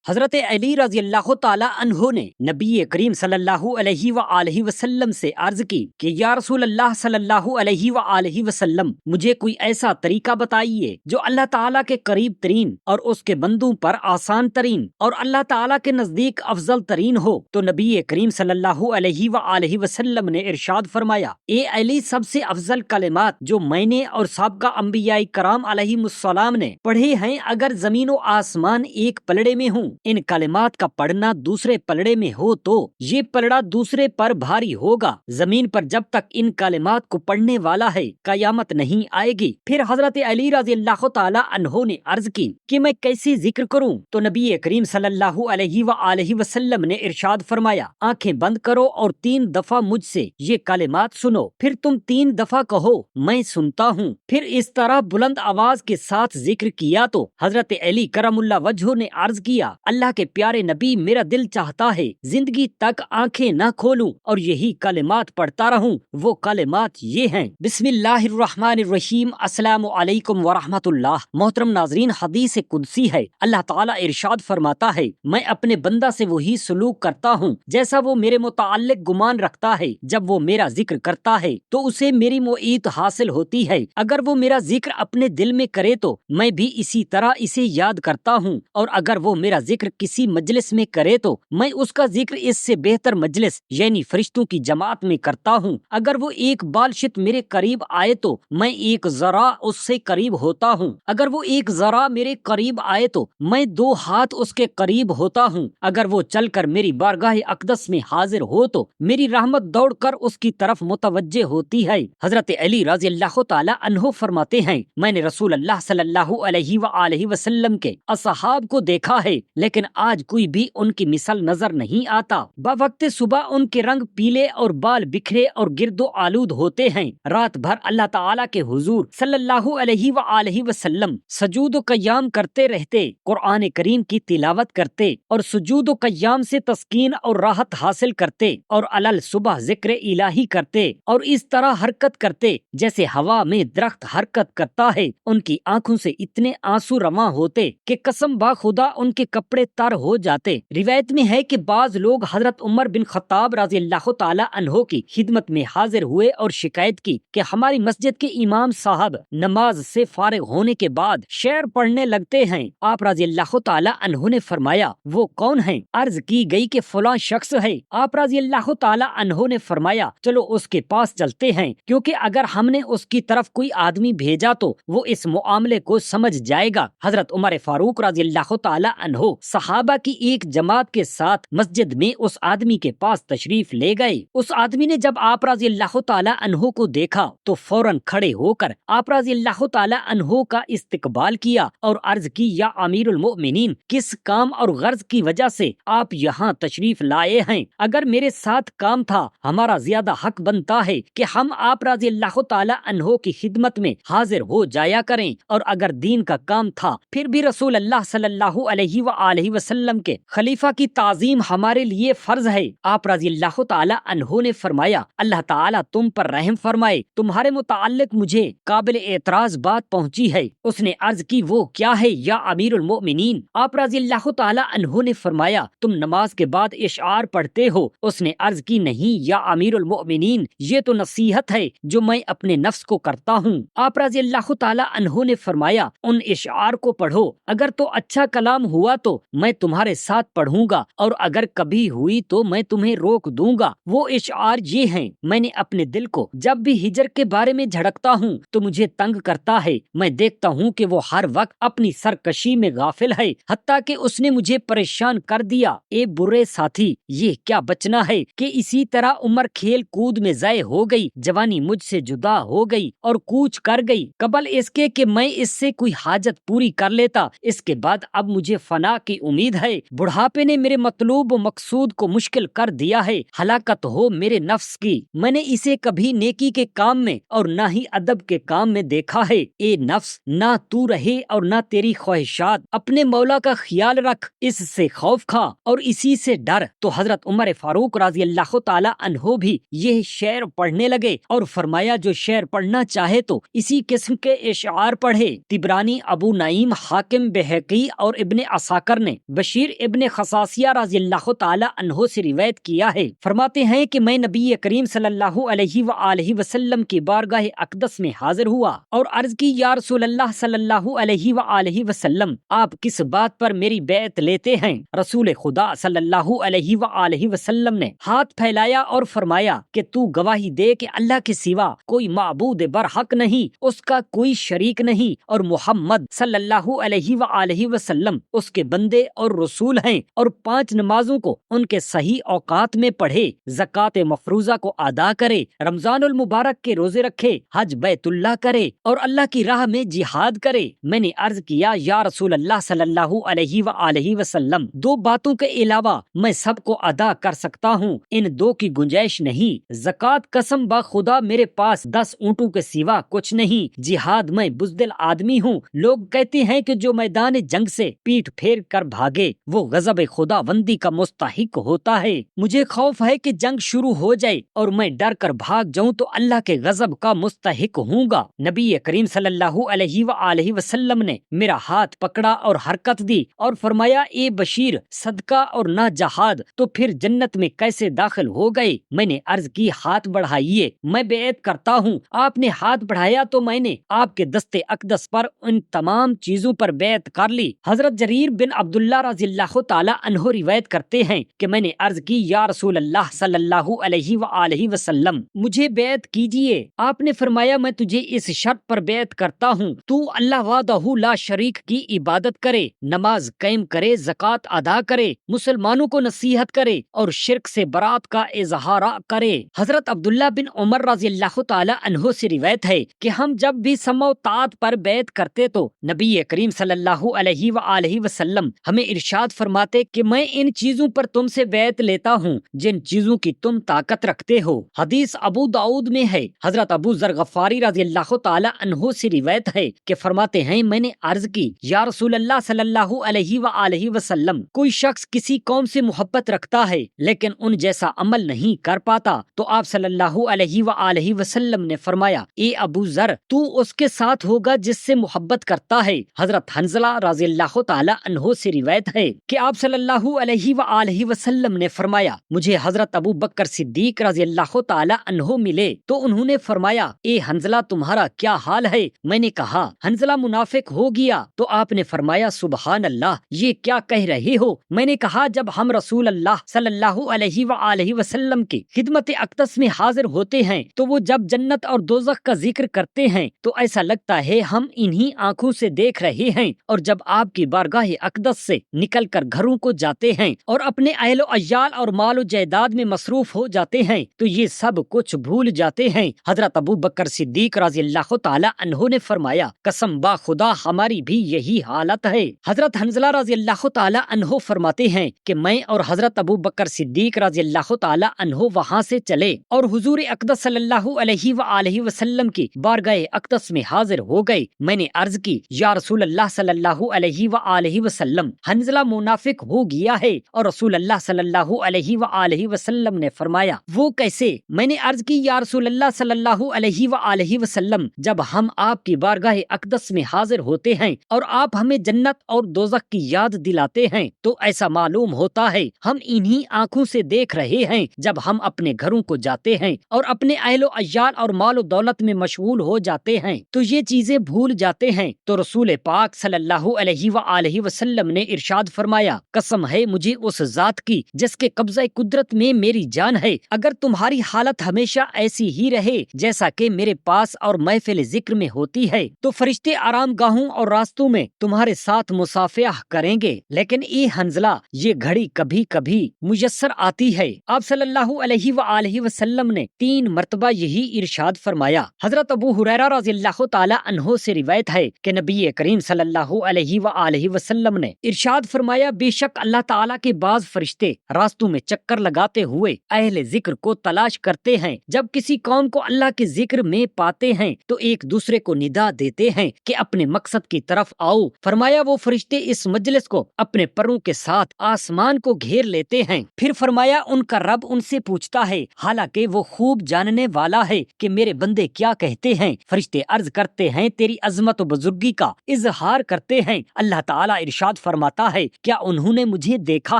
حضرت علی رضی اللہ تعالی عنہ نے نبی کریم صلی اللہ علیہ وآلہ وسلم سے عرض کی کہ یا رسول اللہ صلی اللہ علیہ وآلہ وسلم، مجھے کوئی ایسا طریقہ بتائیے جو اللہ تعالیٰ کے قریب ترین اور اس کے بندوں پر آسان ترین اور اللہ تعالیٰ کے نزدیک افضل ترین ہو۔ تو نبی کریم صلی اللہ علیہ وآلہ وسلم نے ارشاد فرمایا، اے علی، سب سے افضل کلمات جو میں نے اور سابقہ انبیاء کرام علیہم السلام نے پڑھے ہیں، اگر زمین و آسمان ایک پلڑے میں ہوں، ان کلمات کا پڑھنا دوسرے پلڑے میں ہو تو یہ پلڑا دوسرے پر بھاری ہوگا۔ زمین پر جب تک ان کلمات کو پڑھنے والا ہے قیامت نہیں آئے گی۔ پھر حضرت علی رضی اللہ تعالی عنہ نے عرض کی کہ میں کیسے ذکر کروں؟ تو نبی کریم صلی اللہ علیہ وآلہ وسلم نے ارشاد فرمایا، آنکھیں بند کرو اور 3 دفعہ مجھ سے یہ کلمات سنو، پھر تم 3 دفعہ کہو میں سنتا ہوں۔ پھر اس طرح بلند آواز کے ساتھ ذکر کیا تو حضرت علی کرم اللہ وجہہ نے عرض کیا، اللہ کے پیارے نبی، میرا دل چاہتا ہے زندگی تک آنکھیں نہ کھولوں اور یہی کلمات پڑھتا رہوں۔ وہ کلمات یہ ہیں، بسم اللہ الرحمن الرحیم، السلام علیکم ورحمۃ اللہ۔ محترم ناظرین، حدیث قدسی ہے، اللہ تعالیٰ ارشاد فرماتا ہے، میں اپنے بندہ سے وہی سلوک کرتا ہوں جیسا وہ میرے متعلق گمان رکھتا ہے۔ جب وہ میرا ذکر کرتا ہے تو اسے میری معیت حاصل ہوتی ہے، اگر وہ میرا ذکر اپنے دل میں کرے تو میں بھی اسی طرح اسے یاد کرتا ہوں، اور اگر وہ میرا ذکر کسی مجلس میں کرے تو میں اس کا ذکر اس سے بہتر مجلس یعنی فرشتوں کی جماعت میں کرتا ہوں۔ اگر وہ ایک بالشت میرے قریب آئے تو میں 1 ذراع اس سے قریب ہوتا ہوں، اگر وہ 1 ذراع میرے قریب آئے تو میں 2 ہاتھ اس کے قریب ہوتا ہوں، اگر وہ چل کر میری بارگاہ اقدس میں حاضر ہو تو میری رحمت دوڑ کر اس کی طرف متوجہ ہوتی ہے۔ حضرت علی رضی اللہ تعالی عنہ فرماتے ہیں، میں نے رسول اللہ صلی اللہ علیہ وآلہ وسلم کے اصحاب کو دیکھا ہے، لیکن آج کوئی بھی ان کی مثل نظر نہیں آتا۔ بوقت صبح ان کے رنگ پیلے اور بال بکھرے اور گرد و آلود ہوتے ہیں، رات بھر اللہ تعالیٰ کے حضور صلی اللہ علیہ وآلہ وسلم سجود و قیام کرتے رہتے، قرآن کریم کی تلاوت کرتے اور سجود و قیام سے تسکین اور راحت حاصل کرتے، اور علل صبح ذکر الہی کرتے، اور اس طرح حرکت کرتے جیسے ہوا میں درخت حرکت کرتا ہے۔ ان کی آنکھوں سے اتنے آنسو رواں ہوتے کہ قسم با خدا ان کے کپڑے تر ہو جاتے۔ روایت میں ہے کہ بعض لوگ حضرت عمر بن خطاب رضی اللہ تعالی عنہ کی خدمت میں حاضر ہوئے اور شکایت کی کہ ہماری مسجد کے امام صاحب نماز سے فارغ ہونے کے بعد شعر پڑھنے لگتے ہیں۔ آپ رضی اللہ تعالی عنہ نے فرمایا، وہ کون ہیں؟ عرض کی گئی کہ فلاں شخص ہے۔ آپ رضی اللہ تعالی عنہ نے فرمایا، چلو اس کے پاس چلتے ہیں، کیونکہ اگر ہم نے اس کی طرف کوئی آدمی بھیجا تو وہ اس معاملے کو سمجھ جائے گا۔ حضرت عمر فاروق رضی اللہ تعالی عنہ صحابہ کی ایک جماعت کے ساتھ مسجد میں اس آدمی کے پاس تشریف لے گئے۔ اس آدمی نے جب آپ رضی اللہ تعالی عنہ کو دیکھا تو فوراً کھڑے ہو کر آپ رضی اللہ تعالی عنہ کا استقبال کیا اور عرض کی، یا امیر المؤمنین، کس کام اور غرض کی وجہ سے آپ یہاں تشریف لائے ہیں؟ اگر میرے ساتھ کام تھا، ہمارا زیادہ حق بنتا ہے کہ ہم آپ رضی اللہ تعالی عنہ کی خدمت میں حاضر ہو جایا کریں، اور اگر دین کا کام تھا پھر بھی رسول اللہ صلی اللہ علیہ وآلہ وسلم کے خلیفہ کی تعظیم ہمارے لیے فرض ہے۔ آپ رضی اللہ تعالی عنہ نے فرمایا، اللہ تعالیٰ تم پر رحم فرمائے، تمہارے متعلق مجھے قابل اعتراض بات پہنچی ہے۔ اس نے عرض کی، وہ کیا ہے یا امیر المؤمنین؟ آپ رضی اللہ تعالی عنہ نے فرمایا، تم نماز کے بعد اشعار پڑھتے ہو۔ اس نے عرض کی، نہیں یا امیر المؤمنین، یہ تو نصیحت ہے جو میں اپنے نفس کو کرتا ہوں۔ آپ رضی اللہ تعالی عنہ نے فرمایا، ان اشعار کو پڑھو، اگر تو اچھا کلام ہوا تو میں تمہارے ساتھ پڑھوں گا، اور اگر کبھی ہوئی تو میں تمہیں روک دوں گا۔ وہ اشعار یہ ہیں، میں نے اپنے دل کو جب بھی ہجر کے بارے میں جھڑکتا ہوں تو مجھے تنگ کرتا ہے، میں دیکھتا ہوں کہ وہ ہر وقت اپنی سرکشی میں غافل ہے، حتیٰ کہ اس نے مجھے پریشان کر دیا۔ اے برے ساتھی، یہ کیا بچنا ہے کہ اسی طرح عمر کھیل کود میں ضائع ہو گئی، جوانی مجھ سے جدا ہو گئی اور کوچ کر گئی، قبل اس کے کہ میں اس سے کوئی حاجت پوری کر لیتا۔ اس کے بعد اب مجھے فنا کی امید ہے، بڑھاپے نے میرے مطلوب و مقصود کو مشکل کر دیا ہے، ہلاکت ہو میرے نفس کی، میں نے اسے کبھی نیکی کے کام میں اور نہ ہی ادب کے کام میں دیکھا ہے۔ اے نفس، نہ تو رہے اور نہ تیری خواہشات، اپنے مولا کا خیال رکھ، اس سے خوف کھا اور اسی سے ڈر۔ تو حضرت عمر فاروق رضی اللہ تعالی عنہ بھی یہ شعر پڑھنے لگے اور فرمایا، جو شعر پڑھنا چاہے تو اسی قسم کے اشعار پڑھے۔ طبرانی، ابو نعیم، حاکم، بہقی اور ابن عساکر بکر نے بشیر ابن خصاصیہ رضی اللہ تعالی عنہ سے روایت کیا ہے، فرماتے ہیں کہ میں نبی کریم صلی اللہ علیہ وآلہ وسلم کی بارگاہ اقدس میں حاضر ہوا اور عرض کی، یا رسول اللہ صلی اللہ علیہ وآلہ وسلم، آپ کس بات پر میری بیعت لیتے ہیں؟ رسول خدا صلی اللہ علیہ وآلہ وسلم نے ہاتھ پھیلایا اور فرمایا کہ تو گواہی دے کہ اللہ کے سوا کوئی معبود برحق نہیں، اس کا کوئی شریک نہیں، اور محمد صلی اللہ علیہ وآلہ وسلم اس کے بندے اور رسول ہیں، اور 5 نمازوں کو ان کے صحیح اوقات میں پڑھے، زکوٰۃ مفروضہ کو ادا کرے، رمضان المبارک کے روزے رکھے، حج بیت اللہ کرے اور اللہ کی راہ میں جہاد کرے۔ میں نے عرض کیا، یا رسول اللہ صلی اللہ علیہ وآلہ وسلم، 2 باتوں کے علاوہ میں سب کو ادا کر سکتا ہوں، ان 2 کی گنجائش نہیں۔ زکوٰۃ قسم با خدا میرے پاس 10 اونٹوں کے سوا کچھ نہیں، جہاد میں بزدل آدمی ہوں، لوگ کہتے ہیں کہ جو میدان جنگ سے پیٹھ پھیر کر بھاگے وہ غضب خدا بندی کا مستحق ہوتا ہے، مجھے خوف ہے کہ جنگ شروع ہو جائے اور میں ڈر کر بھاگ جاؤں تو اللہ کے غضب کا مستحق ہوں گا۔ نبی کریم صلی اللہ علیہ وآلہ وسلم نے میرا ہاتھ پکڑا اور حرکت دی اور فرمایا، اے بشیر، صدقہ اور نہ جہاد تو پھر جنت میں کیسے داخل ہو گئے؟ میں نے عرض کی، ہاتھ بڑھائیے، میں بیعت کرتا ہوں۔ آپ نے ہاتھ بڑھایا تو میں نے آپ کے دستے اقدس پر ان تمام چیزوں پر بیعت کر لی۔ حضرت جریر بن عبداللہ رضی اللہ تعالی عنہ روایت کرتے ہیں کہ میں نے عرض کی، یا رسول اللہ صلی اللہ علیہ وآلہ وسلم، مجھے بیعت کیجیے۔ آپ نے فرمایا، میں تجھے اس شرط پر بیعت کرتا ہوں، تو اللہ وحدہ لا شریک کی عبادت کرے، نماز قائم کرے، زکوٰۃ ادا کرے، مسلمانوں کو نصیحت کرے اور شرک سے برات کا اظہار کرے۔ حضرت عبداللہ بن عمر رضی اللہ تعالی عنہ سے روایت ہے کہ ہم جب بھی سمع و طاعت پر بیعت کرتے تو نبی کریم صلی اللہ علیہ وآلہ وسلم ہمیں ارشاد فرماتے کہ میں ان چیزوں پر تم سے بیعت لیتا ہوں جن چیزوں کی تم طاقت رکھتے ہو۔ حدیث ابو داؤد میں ہے، حضرت ابو ذر غفاری رضی اللہ تعالی عنہ سے روایت ہے کہ فرماتے ہیں، میں نے عرض کی، یا رسول اللہ صلی اللہ علیہ وآلہ وسلم، کوئی شخص کسی قوم سے محبت رکھتا ہے لیکن ان جیسا عمل نہیں کر پاتا تو آپ صلی اللہ علیہ وآلہ وسلم نے فرمایا، اے ابو ذر، تو اس کے ساتھ ہوگا جس سے محبت کرتا ہے۔ حضرت حنظلہ رضی اللہ تعالی عنہ سے روایت ہے کہ آپ صلی اللہ علیہ وآلہ وسلم نے فرمایا، مجھے حضرت ابو بکر صدیق رضی اللہ تعالی عنہ ملے تو انہوں نے فرمایا، اے حنظلہ، تمہارا کیا حال ہے؟ میں نے کہا، حنظلہ منافق ہو گیا، تو آپ نے فرمایا، سبحان اللہ، یہ کیا کہہ رہے ہو؟ میں نے کہا، جب ہم رسول اللہ صلی اللہ علیہ وآلہ وسلم کی خدمت اقدس میں حاضر ہوتے ہیں تو وہ جب جنت اور دوزخ کا ذکر کرتے ہیں تو ایسا لگتا ہے ہم انہی آنکھوں سے دیکھ رہے ہیں، اور جب آپ کی بارگاہ اقدس سے نکل کر گھروں کو جاتے ہیں اور اپنے اہل و عیال اور مال و جائیداد میں مصروف ہو جاتے ہیں تو یہ سب کچھ بھول جاتے ہیں۔ حضرت ابو بکر صدیق رضی اللہ تعالی عنہ نے فرمایا، قسم با خدا ہماری بھی یہی حالت ہے۔ حضرت حنظلہ رضی اللہ تعالی عنہ فرماتے ہیں کہ میں اور حضرت ابو بکر صدیق رضی اللہ تعالی عنہ وہاں سے چلے اور حضور اقدس صلی اللہ علیہ وآلہ وسلم کی بارگاہ اقدس میں حاضر ہو گئے۔ میں نے عرض کی، یا رسول اللہ صلی اللہ علیہ وآلہ وسلم، حنظلہ منافق ہو گیا ہے، اور رسول اللہ صلی اللہ علیہ وآلہ وسلم نے فرمایا، وہ کیسے؟ میں نے عرض کی، یا رسول اللہ صلی اللہ علیہ وآلہ وسلم، جب ہم آپ کی بارگاہ اقدس میں حاضر ہوتے ہیں اور آپ ہمیں جنت اور دوزخ کی یاد دلاتے ہیں تو ایسا معلوم ہوتا ہے ہم انہی آنکھوں سے دیکھ رہے ہیں جب ہم اپنے گھروں کو جاتے ہیں اور اپنے اہل و عیال اور مال و دولت میں مشغول ہو جاتے ہیں تو یہ چیزیں بھول جاتے ہیں۔ تو رسول پاک صلی اللہ علیہ وآلہ وسلم نے ارشاد فرمایا، قسم ہے مجھے اس ذات کی جس کے قبضہ قدرت میں میری جان ہے، اگر تمہاری حالت ہمیشہ ایسی ہی رہے جیسا کہ میرے پاس اور محفل ذکر میں ہوتی ہے تو فرشتے آرام گاہوں اور راستوں میں تمہارے ساتھ مصافحہ کریں گے، لیکن اے حنظلہ، یہ گھڑی کبھی کبھی میسر آتی ہے۔ آپ صلی اللہ علیہ وآلہ وسلم نے 3 مرتبہ یہی ارشاد فرمایا۔ حضرت ابو ہریرہ رضی اللہ تعالی عنہ سے روایت ہے کہ نبی کریم صلی اللہ علیہ وآلہ وسلم نے ارشاد فرمایا، بے شک اللہ تعالیٰ کے بعض فرشتے راستوں میں چکر لگاتے ہوئے اہل ذکر کو تلاش کرتے ہیں، جب کسی قوم کو اللہ کے ذکر میں پاتے ہیں تو ایک دوسرے کو ندا دیتے ہیں کہ اپنے مقصد کی طرف آؤ۔ فرمایا وہ فرشتے اس مجلس کو اپنے پروں کے ساتھ آسمان کو گھیر لیتے ہیں، پھر فرمایا ان کا رب ان سے پوچھتا ہے، حالانکہ وہ خوب جاننے والا ہے کہ میرے بندے کیا کہتے ہیں۔ فرشتے عرض کرتے ہیں، تیری عظمت و بزرگی کا اظہار کرتے ہیں۔ اللہ تعالیٰ ارشاد فرماتا ہے کیا انہوں نے مجھے دیکھا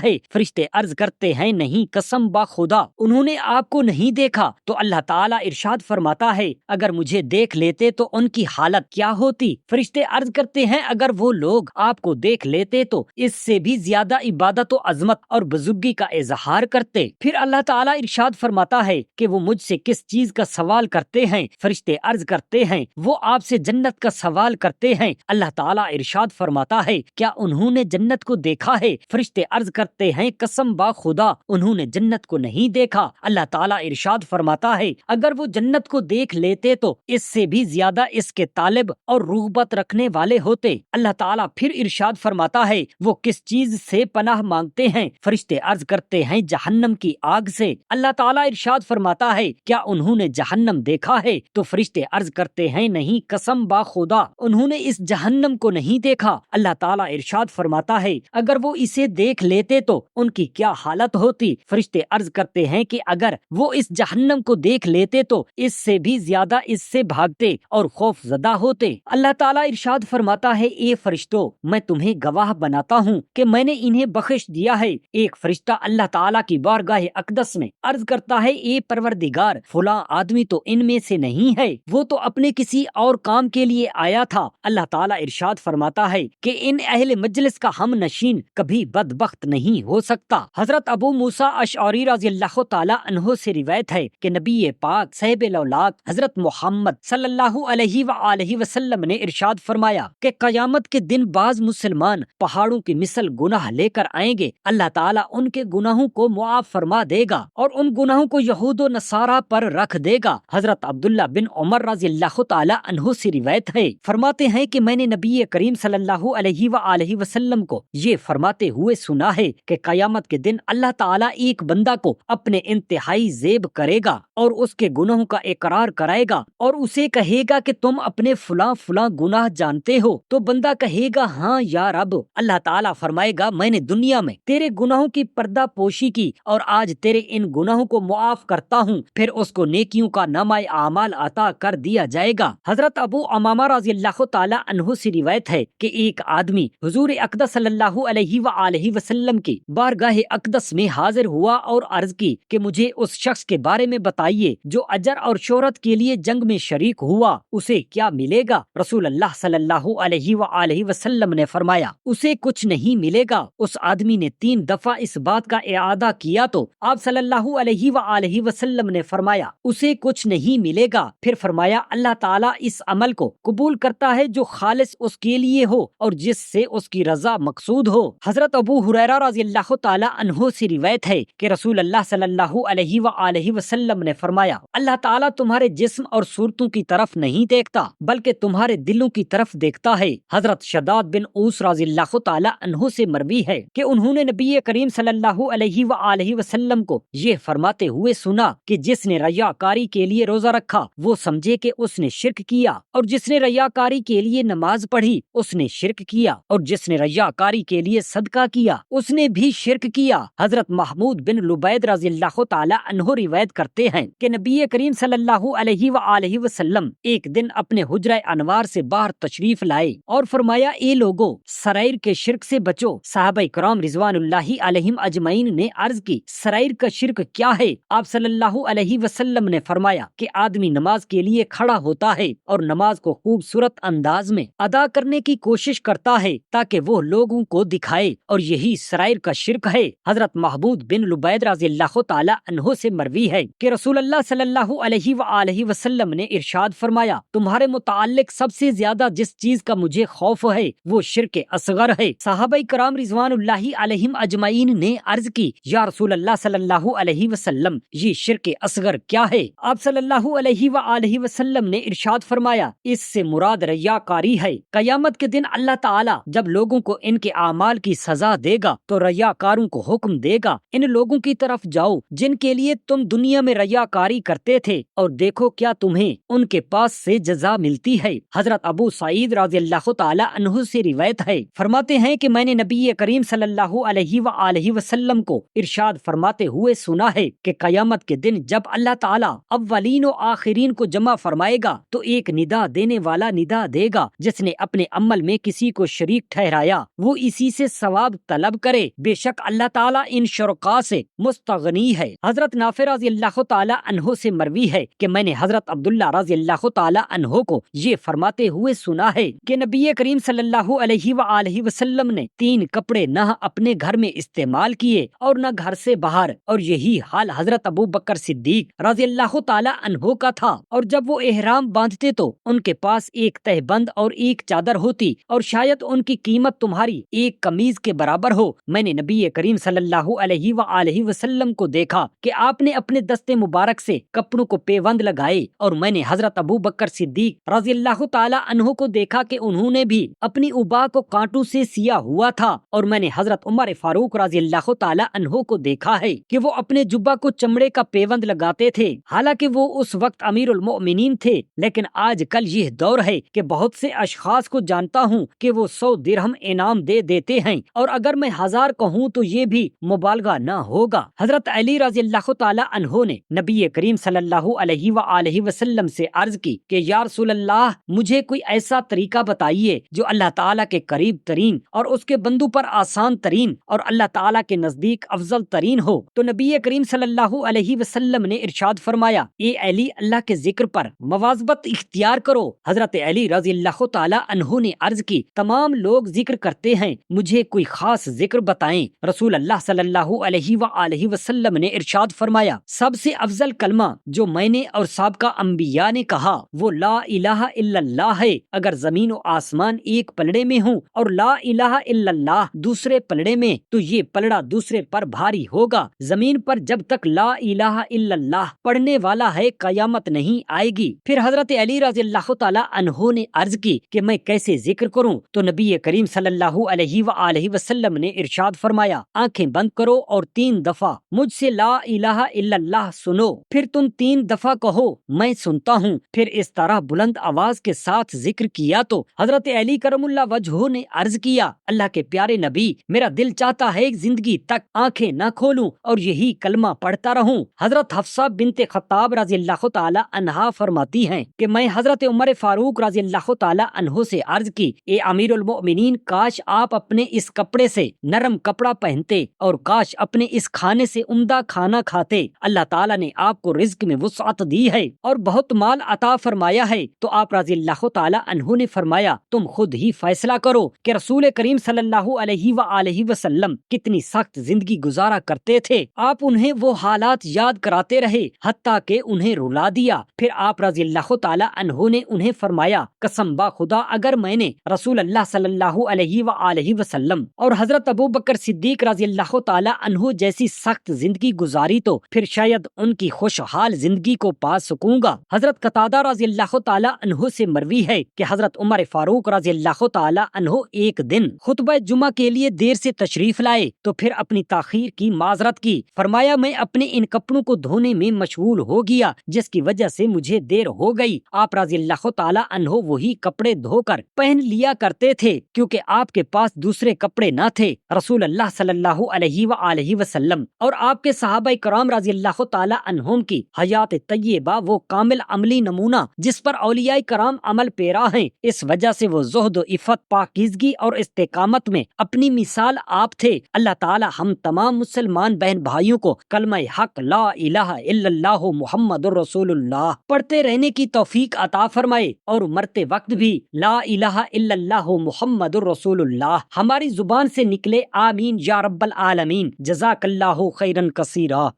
ہے؟ فرشتے عرض کرتے ہیں نہیں، قسم با خدا انہوں نے آپ کو نہیں دیکھا۔ تو اللہ تعالیٰ ارشاد فرماتا ہے اگر مجھے دیکھ لیتے تو ان کی حالت کیا ہوتی؟ فرشتے عرض کرتے ہیں اگر وہ لوگ آپ کو دیکھ لیتے تو اس سے بھی زیادہ عبادت و عظمت اور بزرگی کا اظہار کرتے۔ پھر اللہ تعالیٰ ارشاد فرماتا ہے کہ وہ مجھ سے کس چیز کا سوال کرتے ہیں؟ فرشتے عرض کرتے ہیں وہ آپ سے جنت کا سوال کرتے ہیں۔ اللہ تعالیٰ ارشاد فرماتا ہے کیا انہوں نے جنت کو دیکھا ہے؟ فرشتے عرض کرتے ہیں قسم با خدا انہوں نے جنت کو نہیں دیکھا۔ اللہ تعالیٰ ارشاد فرماتا ہے اگر وہ جنت کو دیکھ لیتے تو اس سے بھی زیادہ اس کے طالب اور رغبت رکھنے والے ہوتے۔ اللہ تعالیٰ پھر ارشاد فرماتا ہے وہ کس چیز سے پناہ مانگتے ہیں؟ فرشتے عرض کرتے ہیں جہنم کی آگ سے۔ اللہ تعالیٰ ارشاد فرماتا ہے کیا انہوں نے جہنم دیکھا ہے؟ تو فرشتے عرض کرتے ہیں نہیں، قسم با خدا انہوں نے اس جہنم کو نہیں دیکھا۔ اللہ تعالیٰ ارشاد فرماتا ہے اگر وہ اسے دیکھ لیتے تو ان کی کیا حالت ہوتی؟ فرشتے عرض کرتے ہیں کہ اگر وہ اس جہنم کو دیکھ لیتے تو اس سے بھی زیادہ اس سے بھاگتے اور خوف زدہ ہوتے۔ اللہ تعالیٰ ارشاد فرماتا ہے اے فرشتوں میں تمہیں گواہ بناتا ہوں کہ میں نے انہیں بخش دیا ہے۔ ایک فرشتہ اللہ تعالیٰ کی بارگاہ اقدس میں عرض کرتا ہے اے پروردگار فلاں آدمی تو ان میں سے نہیں ہے، وہ تو اپنے کسی اور کام کے لیے آیا تھا۔ اللہ تعالیٰ ارشاد فرماتا ہے کہ ان اہل مجلس کا ہم نشین کبھی بدبخت نہیں ہو سکتا۔ حضرت ابو موسیٰ اشعری رضی اللہ تعالیٰ عنہ سے روایت ہے کہ نبی پاک صاحب الاولاق حضرت محمد صلی اللہ علیہ وآلہ وسلم نے ارشاد فرمایا کہ قیامت کے دن بعض مسلمان پہاڑوں کی مثل گناہ لے کر آئیں گے، اللہ تعالیٰ ان کے گناہوں کو معاف فرما دے گا اور ان گناہوں کو یہود و نصارہ پر رکھ دے گا۔ حضرت عبداللہ بن عمر رضی اللہ تعالیٰ عنہ سے روایت ہے، فرماتے ہیں کہ میں نے نبی کریم صلی اللہ علیہ وآلہ وسلم کو یہ فرماتے ہوئے سنا ہے کہ قیامت کے دن اللہ تعالیٰ ایک بندہ کو اپنے انتہائی زیب کرے گا اور اس کے گناہوں کا اقرار کرائے گا اور اسے کہے گا کہ تم اپنے فلاں فلاں گناہ جانتے ہو؟ تو بندہ کہے گا ہاں یا رب۔ اللہ تعالیٰ فرمائے گا میں نے دنیا میں تیرے گناہوں کی پردہ پوشی کی اور آج تیرے ان گناہوں کو معاف کرتا ہوں، پھر اس کو نیکیوں کا نامہ اعمال عطا کر دیا جائے گا۔ حضرت ابو امامہ رضی اللہ تعالیٰ عنہ سے روایت ہے کہ ایک آدمی حضور اقدس صلی اللہ علیہ وآلہ وسلم کی بارگاہ اقدس میں حاضر ہوا اور عرض کی کہ مجھے اس شخص کے بارے میں بتائیے جو اجر اور شہرت کے لیے جنگ میں شریک ہوا، اسے کیا ملے گا؟ رسول اللہ صلی اللہ علیہ وآلہ وسلم نے فرمایا اسے کچھ نہیں ملے گا۔ اس آدمی نے 3 دفعہ اس بات کا اعادہ کیا تو آپ صلی اللہ علیہ وآلہ وسلم نے فرمایا اسے کچھ نہیں ملے گا۔ پھر فرمایا اللہ تعالیٰ اس عمل کو قبول کرتا ہے جو خالص اس کے لیے ہو اور جس سے اس کی رضا مقصود ہو۔ حضرت ابو ہریرہ رضی اللہ تعالیٰ عنہ سے روایت ہے کہ رسول اللہ صلی اللہ علیہ وآلہ وسلم نے فرمایا اللہ تعالیٰ تمہارے جسم اور صورتوں کی طرف نہیں دیکھتا بلکہ تمہارے دلوں کی طرف دیکھتا ہے۔ حضرت شداد بن اوس رضی اللہ تعالیٰ عنہ سے مروی ہے کہ انہوں نے نبی کریم صلی اللہ علیہ وآلہ وسلم کو یہ فرماتے ہوئے سنا کہ جس نے ریاکاری کے لیے روزہ رکھا وہ سمجھے کہ اس نے شرک کیا، اور جس نے ریاکاری کے لیے نماز پڑھی اس نے شرک کیا، اور جس نے ریاکاری کے لیے صدقہ کیا اس نے بھی شرک کیا۔ حضرت محمود بن لبید رضی اللہ تعالیٰ عنہ روایت کرتے ہیں کہ نبی کریم صلی اللہ علیہ وآلہ وسلم ایک دن اپنے حجرہ انوار سے باہر تشریف لائے اور فرمایا اے لوگو سرائر کے شرک سے بچو۔ صحابہ کرام رضوان اللہ علیہم اجمعین نے عرض کی سرائر کا شرک کیا ہے؟ آپ صلی اللہ علیہ وسلم نے فرمایا کہ آدمی نماز کے لیے کھڑا ہوتا ہے اور نماز کو خوبصورت انداز میں ادا کرنے کی کوشش کرتا ہے تاکہ وہ لوگوں کو دکھائے، اور یہی سرائر کا شرک ہے۔ حضرت محمود بن لبید رضی اللہ تعالیٰ عنہ سے مروی ہے کہ رسول اللہ صلی اللہ علیہ وآلہ وسلم نے ارشاد فرمایا تمہارے متعلق سب سے زیادہ جس چیز کا مجھے خوف ہے وہ شرک اصغر ہے۔ صحابہ کرام رضوان اللہ علیہم اجمعین نے عرض کی یا رسول اللہ صلی اللہ علیہ وسلم یہ شرک اصغر کیا ہے؟ آپ صلی اللہ علیہ وآلہ وسلم نے ارشاد فرمایا اس سے مراد ریاکاری ہے۔ قیامت کے دن اللہ تعالیٰ جب لوگوں کو ان کے اعمال کی سزا دے گا تو ریاکاروں کو حکم دے گا ان لوگوں کی طرف جاؤ جن کے لیے تم دنیا میں ریاکاری کرتے تھے اور دیکھو کیا تمہیں ان کے پاس سے جزا ملتی ہے۔ حضرت ابو سعید رضی اللہ تعالیٰ عنہ سے روایت ہے، فرماتے ہیں کہ میں نے نبی کریم صلی اللہ علیہ وآلہ وسلم کو ارشاد فرماتے ہوئے سنا ہے کہ قیامت کے دن جب اللہ تعالیٰ اولین و آخرین کو جمع فرمائے گا تو ایک ندا دینے والا ندا دے گا جس نے اپنے عمل میں کسی کو شریک ٹھہرایا فرمایا وہ اسی سے ثواب طلب کرے، بے شک اللہ تعالیٰ ان شرکاء سے مستغنی ہے۔ حضرت نافع رضی اللہ تعالیٰ عنہ سے مروی ہے کہ میں نے حضرت عبداللہ رضی اللہ تعالیٰ عنہ کو یہ فرماتے ہوئے سنا ہے کہ نبی کریم صلی اللہ علیہ وآلہ وسلم نے 3 کپڑے نہ اپنے گھر میں استعمال کیے اور نہ گھر سے باہر، اور یہی حال حضرت ابو بکر صدیق رضی اللہ تعالیٰ عنہ کا تھا، اور جب وہ احرام باندھتے تو ان کے پاس ایک تہہ بند اور ایک چادر ہوتی، اور شاید ان کی قیمت تمہاری ایک قمیض کے برابر ہو۔ میں نے نبی کریم صلی اللہ علیہ وآلہ وسلم کو دیکھا کہ آپ نے اپنے دستے مبارک سے کپڑوں کو پیوند لگائے، اور میں نے حضرت ابو بکر صدیق رضی اللہ تعالیٰ عنہ کو دیکھا کہ انہوں نے بھی اپنی ابا کو کانٹوں سے سیا ہوا تھا، اور میں نے حضرت عمر فاروق رضی اللہ تعالیٰ عنہ کو دیکھا ہے کہ وہ اپنے جبہ کو چمڑے کا پیوند لگاتے تھے، حالانکہ وہ اس وقت امیر المؤمنین تھے۔ لیکن آج کل یہ دور ہے کہ بہت سے اشخاص کو جانتا ہوں کہ وہ 100 درہم انعام دے دیتے ہیں، اور اگر میں 1000 کہوں تو یہ بھی مبالغہ نہ ہوگا۔ حضرت علی رضی اللہ تعالیٰ عنہ نے نبی کریم صلی اللہ علیہ وآلہ وسلم سے عرض کی کہ یا رسول اللہ، مجھے کوئی ایسا طریقہ بتائیے جو اللہ تعالیٰ کے قریب ترین اور اس کے بندوں پر آسان ترین اور اللہ تعالیٰ کے نزدیک افضل ترین ہو۔ تو نبی کریم صلی اللہ علیہ وسلم نے ارشاد فرمایا، اے علی، اللہ کے ذکر پر مواظبت اختیار کرو۔ حضرت علی رضی اللہ تعالیٰ عنہ نے عرض کی، تمام لوگ ذکر کرتے ہیں، مجھے کوئی خاص ذکر بتائیں۔ رسول اللہ صلی اللہ علیہ وآلہ وسلم نے ارشاد فرمایا، سب سے افضل کلمہ جو میں نے اور سابقہ انبیاء نے کہا وہ لا الہ الا اللہ ہے۔ اگر زمین و آسمان ایک پلڑے میں ہوں اور لا الہ الا اللہ دوسرے پلڑے میں، تو یہ پلڑا دوسرے پر بھاری ہوگا۔ زمین پر جب تک لا الہ الا اللہ پڑھنے والا ہے قیامت نہیں آئے گی۔ پھر حضرت علی رضی اللہ تعالیٰ عنہ نے عرض کی کہ میں کیسے ذکر کروں؟ تو نبی کریم صلی اللہ علیہ وآلہ وسلم نے ارشاد فرمایا، آنکھیں بند کرو اور 3 دفعہ مجھ سے لا الہ الا اللہ سنو، پھر تم 3 دفعہ کہو میں سنتا ہوں۔ پھر اس طرح بلند آواز کے ساتھ ذکر کیا تو حضرت علی کرم اللہ وجہہ نے عرض کیا، اللہ کے پیارے نبی، میرا دل چاہتا ہے زندگی تک آنکھیں نہ کھولوں اور یہی کلمہ پڑھتا رہوں۔ حضرت حفصہ بنت خطاب رضی اللہ تعالی عنہا فرماتی ہیں کہ میں حضرت عمر فاروق رضی اللہ تعالی عنہ سے عرض کی، اے امیر المؤمنین، کاش آپ اپنے اس کپڑے سے نرم کپڑا پہنتے اور کاش اپنے اس کھانے سے عمدہ کھانا کھاتے۔ اللہ تعالیٰ نے آپ کو رزق میں وسعت دی ہے اور بہت مال عطا فرمایا ہے۔ تو آپ رضی اللہ تعالی عنہ نے فرمایا، تم خود ہی فیصلہ کرو کہ رسول کریم صلی اللہ علیہ وآلہ وسلم کتنی سخت زندگی گزارا کرتے تھے۔ آپ انہیں وہ حالات یاد کراتے رہے حتیٰ کہ انہیں رلا دیا۔ پھر آپ رضی اللہ تعالی عنہ نے انہیں فرمایا، قسم با خدا، اگر میں نے رسول اللہ صلی اللہ علیہ وآلہ وسلم اور حضرت ابو بکر صدیق رضی اللہ تعالی عنہ جیسی سخت زندگی گزاری تو پھر شاید ان کی خوشحال زندگی کو پا سکوں گا۔ حضرت قتادہ رضی اللہ تعالی عنہ سے مروی ہے کہ حضرت عمر فاروق رضی اللہ تعالی عنہ ایک دن خطبہ جمعہ کے لیے دیر سے تشریف لائے تو پھر اپنی تاخیر کی معذرت کی۔ فرمایا، میں اپنے ان کپڑوں کو دھونے میں مشغول ہو گیا جس کی وجہ سے مجھے دیر ہو گئی۔ آپ رضی اللہ تعالی عنہ وہی کپڑے دھو کر پہن لیا کرتے تھے کیونکہ آپ کے پاس دوسرے کپڑے نہ تھے۔ رسول اللہ صلی اللہ علیہ وآلہ وسلم اور آپ کے صحابہ کرام رضی اللہ تعالی عنہم کی حیات طیبہ وہ کامل عملی نمونہ جس پر اولیاء کرام عمل پیرا ہیں، اس وجہ سے وہ زہد و عفت، پاکیزگی اور استقامت میں اپنی مثال آپ تھے۔ اللہ تعالی ہم تمام مسلمان بہن بھائیوں کو کلمہ حق لا الہ الا اللہ محمد الرسول اللہ پڑھتے رہنے کی توفیق عطا فرمائے اور مرتے وقت بھی لا الہ الا اللہ محمد الرسول اللہ ہماری زبان سے نکلے، آمین یا رب العالمین۔ جزاک اللہ خیرا کثیرا۔